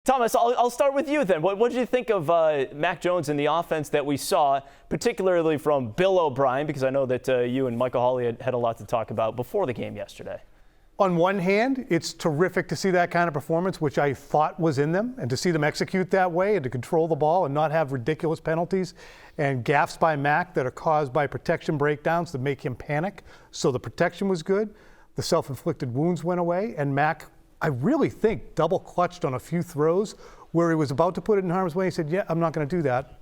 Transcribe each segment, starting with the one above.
Thomas, I'll start with you then. What did you think of Mac Jones and the offense that we saw, particularly from Bill O'Brien, because I know that you and Michael Hawley had a lot to talk about before the game yesterday? On one hand, it's terrific to see that kind of performance, which I thought was in them, and to see them execute that way and to control the ball and not have ridiculous penalties and gaffes by Mac that are caused by protection breakdowns that make him panic. So the protection was good. The self-inflicted wounds went away, and Mac, I really think, double clutched on a few throws where he was about to put it in harm's way. He said, yeah, I'm not going to do that.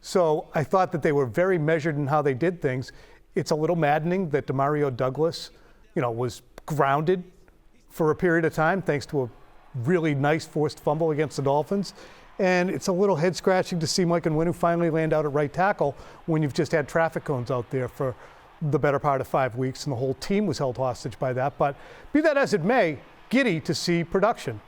So I thought that they were very measured in how they did things. It's a little maddening that Demario Douglas, was grounded for a period of time thanks to a really nice forced fumble against the Dolphins. And it's a little head scratching to see Mike Onwenu finally land out at right tackle when you've just had traffic cones out there for the better part of 5 weeks and the whole team was held hostage by that. But be that as it may, giddy to see production.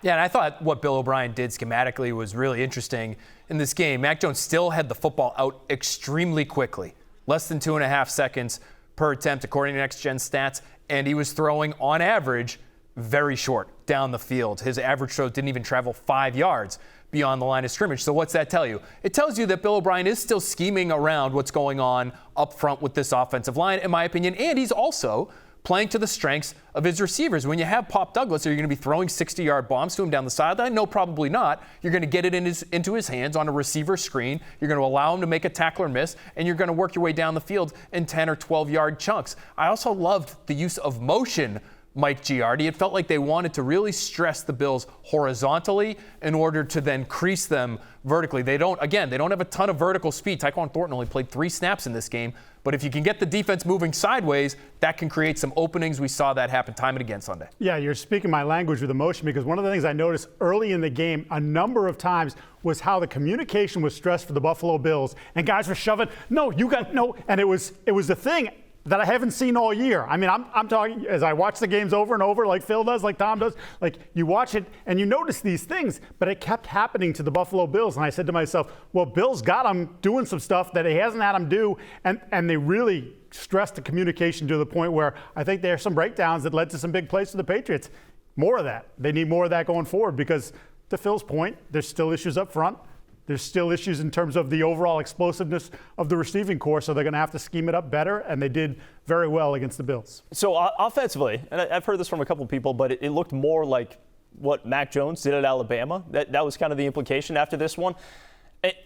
Yeah, and I thought what Bill O'Brien did schematically was really interesting in this game. Mac Jones still had the football out extremely quickly, less than 2.5 seconds per attempt, according to Next Gen Stats, and he was throwing, on average, very short down the field. His average throw didn't even travel 5 yards beyond the line of scrimmage. So what's that tell you? It tells you that Bill O'Brien is still scheming around what's going on up front with this offensive line, in my opinion, and he's also playing to the strengths of his receivers. When you have Pop Douglas, are you going to be throwing 60-yard bombs to him down the sideline? No, probably not. You're going to get it into his hands on a receiver screen. You're going to allow him to make a tackler miss, and you're going to work your way down the field in 10 or 12-yard chunks. I also loved the use of motion, Mike Giardi. It felt like they wanted to really stress the Bills horizontally in order to then crease them vertically. They don't have a ton of vertical speed. Tyquan Thornton only played 3 snaps in this game, but if you can get the defense moving sideways, that can create some openings. We saw that happen time and again Sunday. Yeah, you're speaking my language with emotion, because one of the things I noticed early in the game a number of times was how the communication was stressed for the Buffalo Bills, and guys were shoving, no, you got no, and it was the thing that I haven't seen all year. I mean, I'm talking, as I watch the games over and over, like Phil does, like Tom does, like you watch it and you notice these things, but it kept happening to the Buffalo Bills. And I said to myself, well, Bill's got him doing some stuff that he hasn't had him do, and they really stressed the communication to the point where I think there are some breakdowns that led to some big plays for the Patriots. More of that. They need more of that going forward, because to Phil's point, there's still issues up front. There's still issues in terms of the overall explosiveness of the receiving corps, so they're going to have to scheme it up better, and they did very well against the Bills. So offensively, and I've heard this from a couple of people, but it looked more like what Mac Jones did at Alabama. That was kind of the implication after this one.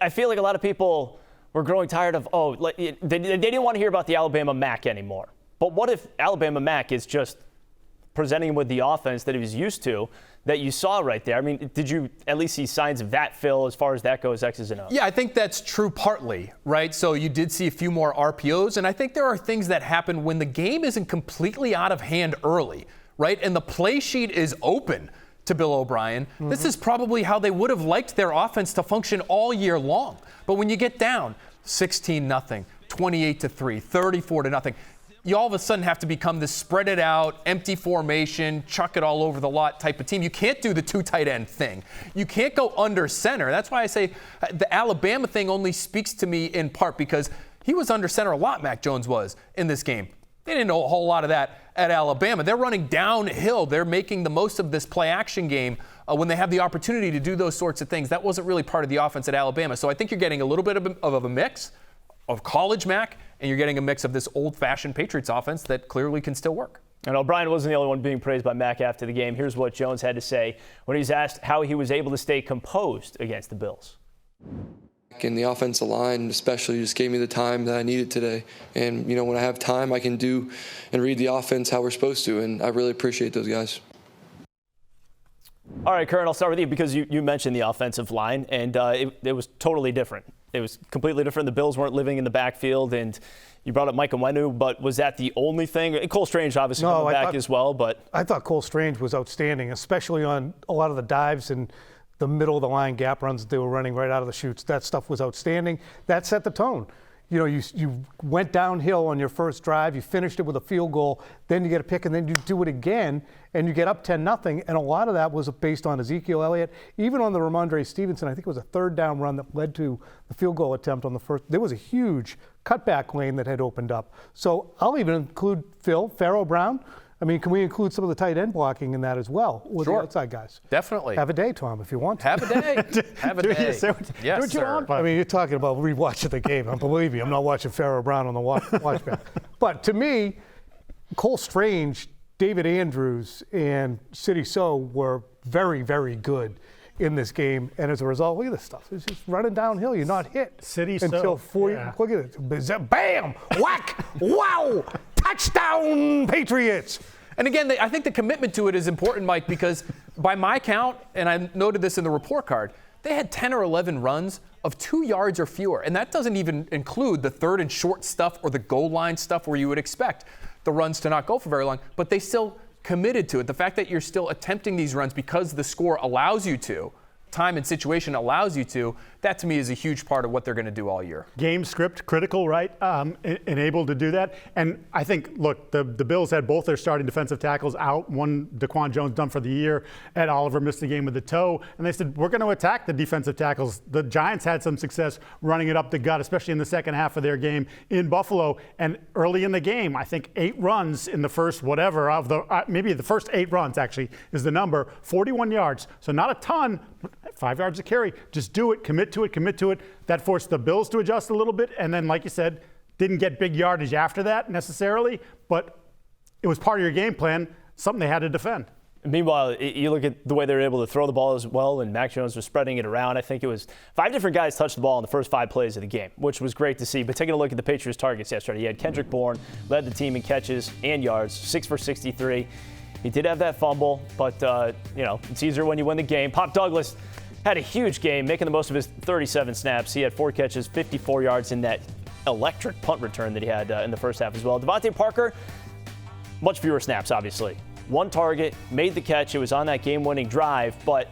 I feel like a lot of people were growing tired of, they didn't want to hear about the Alabama Mac anymore. But what if Alabama Mac is just presenting him with the offense that he was used to, that you saw right there? I mean, did you at least see signs of that, Phil, as far as that goes, X's and O's? Yeah, I think that's true partly, right? So you did see a few more RPOs, and I think there are things that happen when the game isn't completely out of hand early, right? And the play sheet is open to Bill O'Brien. Mm-hmm. This is probably how they would have liked their offense to function all year long. But when you get down 16-0, 28-3, 34-0, you all of a sudden have to become this spread it out, empty formation, chuck it all over the lot type of team. You can't do the 2 tight end thing. You can't go under center. That's why I say the Alabama thing only speaks to me in part because he was under center a lot, Mac Jones was, in this game. They didn't know a whole lot of that at Alabama. They're running downhill. They're making the most of this play-action game when they have the opportunity to do those sorts of things. That wasn't really part of the offense at Alabama. So I think you're getting a little bit of a mix of college Mac, and you're getting a mix of this old-fashioned Patriots offense that clearly can still work. And O'Brien wasn't the only one being praised by Mac after the game. Here's what Jones had to say when he's asked how he was able to stay composed against the Bills. And the offensive line especially just gave me the time that I needed today. And, when I have time, I can do and read the offense how we're supposed to, and I really appreciate those guys. All right, Curran, I'll start with you because you mentioned the offensive line, and it was totally different. It was completely different. The Bills weren't living in the backfield, and you brought up Mike Onwenu, but was that the only thing? And Cole Strange obviously coming back as well, but I thought Cole Strange was outstanding, especially on a lot of the dives and the middle of the line gap runs that they were running right out of the chutes. That stuff was outstanding. That set the tone. You went downhill on your first drive, you finished it with a field goal, then you get a pick, and then you do it again, and you get up 10-0, and a lot of that was based on Ezekiel Elliott. Even on the Ramondre Stevenson, I think it was a 3rd down run that led to the field goal attempt on the first. There was a huge cutback lane that had opened up. So I'll even include Pharaoh Brown. I mean, can we include some of the tight end blocking in that as well with the outside guys? Definitely. Have a day, Tom, if you want to. Have a day. Have a day. Do what you want. I mean, you're talking about rewatching the game. Believe me, I'm not watching Farrah Brown on the watch back. But to me, Cole Strange, David Andrews, and City So were very, very good in this game, and as a result, look at this stuff. It's just running downhill. You're not hit until 40. Yeah. Look at it. Bam! Whack! Wow! Touchdown, Patriots! And again, I think the commitment to it is important, Mike, because by my count, and I noted this in the report card, they had 10 or 11 runs of 2 yards or fewer. And that doesn't even include the third and short stuff or the goal line stuff where you would expect the runs to not go for very long. But they still committed to it. The fact that you're still attempting these runs because the score allows you to, time and situation allows you to, that to me is a huge part of what they're going to do all year. Game script critical, right? And able to do that. And I think, look, the Bills had both their starting defensive tackles out. One, Daquan Jones, done for the year. Ed Oliver missed the game with the toe. And they said, we're going to attack the defensive tackles. The Giants had some success running it up the gut, especially in the second half of their game in Buffalo. And early in the game, I think 8 runs in the first whatever of the, maybe the first 8 runs actually is the number, 41 yards. So not a ton, 5 yards a carry. Just do it, commit to it. That forced the Bills to adjust a little bit. And then, like you said, didn't get big yardage after that necessarily, but it was part of your game plan, something they had to defend. Meanwhile, you look at the way they were able to throw the ball as well, and Mac Jones was spreading it around. I think it was 5 different guys touched the ball in the first 5 plays of the game, which was great to see. But taking a look at the Patriots' targets yesterday, he had Kendrick Bourne, led the team in catches and yards, 6 for 63. He did have that fumble, but, it's easier when you win the game. Pop Douglas had a huge game, making the most of his 37 snaps. He had 4 catches, 54 yards in that electric punt return that he had in the first half as well. Devontae Parker, much fewer snaps, obviously. 1 target, made the catch. It was on that game-winning drive. But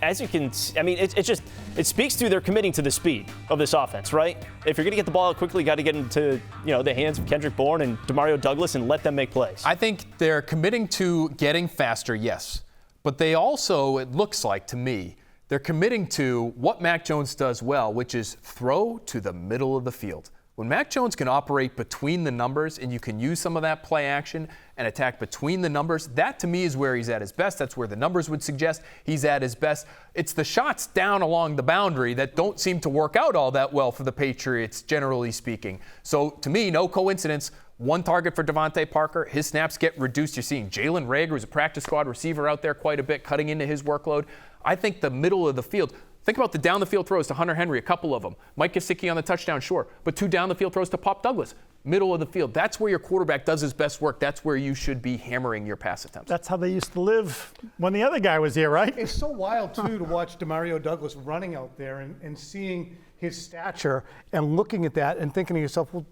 as you can see, I mean, it speaks to they're committing to the speed of this offense, right? If you're going to get the ball out quickly, you got to get into the hands of Kendrick Bourne and Demario Douglas and let them make plays. I think they're committing to getting faster, yes. But they also, it looks like to me, they're committing to what Mac Jones does well, which is throw to the middle of the field. When Mac Jones can operate between the numbers and you can use some of that play action and attack between the numbers, that to me is where he's at his best. That's where the numbers would suggest he's at his best. It's the shots down along the boundary that don't seem to work out all that well for the Patriots, generally speaking. So to me, no coincidence. 1 target for Devontae Parker. His snaps get reduced. You're seeing Jalen Reagor, who's a practice squad receiver out there quite a bit, cutting into his workload. I think the middle of the field, think about the down-the-field throws to Hunter Henry, a couple of them. Mike Gesicki on the touchdown, sure, but 2 down-the-field throws to Pop Douglas. Middle of the field. That's where your quarterback does his best work. That's where you should be hammering your pass attempts. That's how they used to live when the other guy was here, right? It's so wild, too, to watch Demario Douglas running out there and seeing his stature and looking at that and thinking to yourself, well,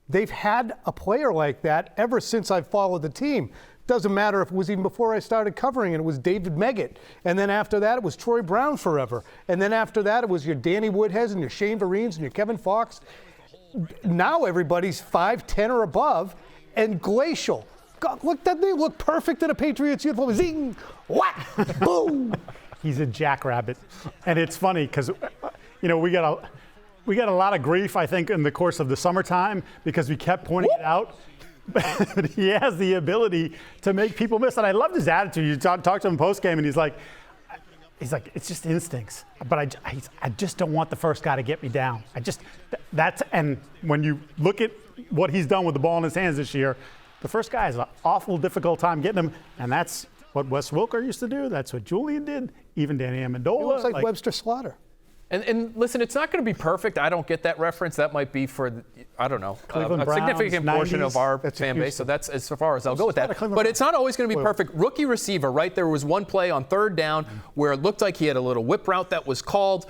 they've had a player like that ever since I've followed the team. Doesn't matter if it was even before I started covering it. It was David Meggett. And then after that, it was Troy Brown forever. And then after that, it was your Danny Woodheads and your Shane Vereen's and your Kevin Fox. Now everybody's 5'10" or above and glacial. God, look, that they look perfect in a Patriots uniform. Zing, whack, boom. He's a jackrabbit. And it's funny because, we got a lot of grief, I think, in the course of the summertime because we kept pointing it out. But he has the ability to make people miss. And I loved his attitude. You talk to him post-game, and he's like, it's just instincts. But I just don't want the first guy to get me down. And when you look at what he's done with the ball in his hands this year, the first guy has an awful difficult time getting him. And that's what Wes Welker used to do. That's what Julian did. Even Danny Amendola. It looks like Webster Slaughter. And listen, it's not going to be perfect. I don't get that reference. That might be for, a Browns, significant portion 90s. of our That's fan base. So that's as far as I'll go with not that. a Cleveland But it's not always going to be perfect. Rookie receiver, right? There was one play on 3rd down where it looked like he had a little whip route that was called.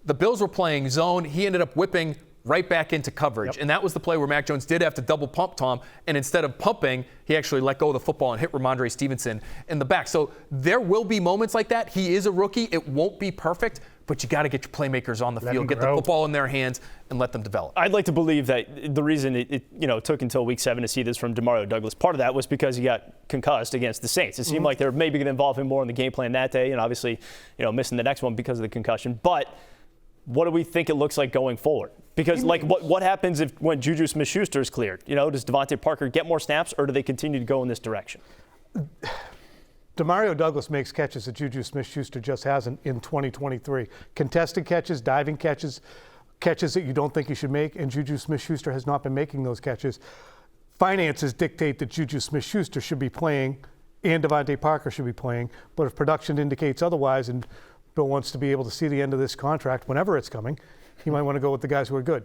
The Bills were playing zone. He ended up whipping right back into coverage. Yep. And that was the play where Mac Jones did have to double pump Tom. And instead of pumping, he actually let go of the football and hit Ramondre Stevenson in the back. So there will be moments like that. He is a rookie. It won't be perfect. But you got to get your playmakers on the field, get the football in their hands, and let them develop. I'd like to believe that the reason it took until week 7 to see this from Demario Douglas, part of that was because he got concussed against the Saints. It seemed like they were maybe going to involve him more in the game plan that day, and obviously, missing the next one because of the concussion. But what do we think it looks like going forward? Because like what happens when Juju Smith-Schuster is cleared? Does Devontae Parker get more snaps, or do they continue to go in this direction? Demario Douglas makes catches that Juju Smith-Schuster just hasn't in 2023. Contested catches, diving catches, catches that you don't think you should make, and Juju Smith-Schuster has not been making those catches. Finances dictate that Juju Smith-Schuster should be playing and Devontae Parker should be playing, but if production indicates otherwise and Bill wants to be able to see the end of this contract whenever it's coming, he might want to go with the guys who are good.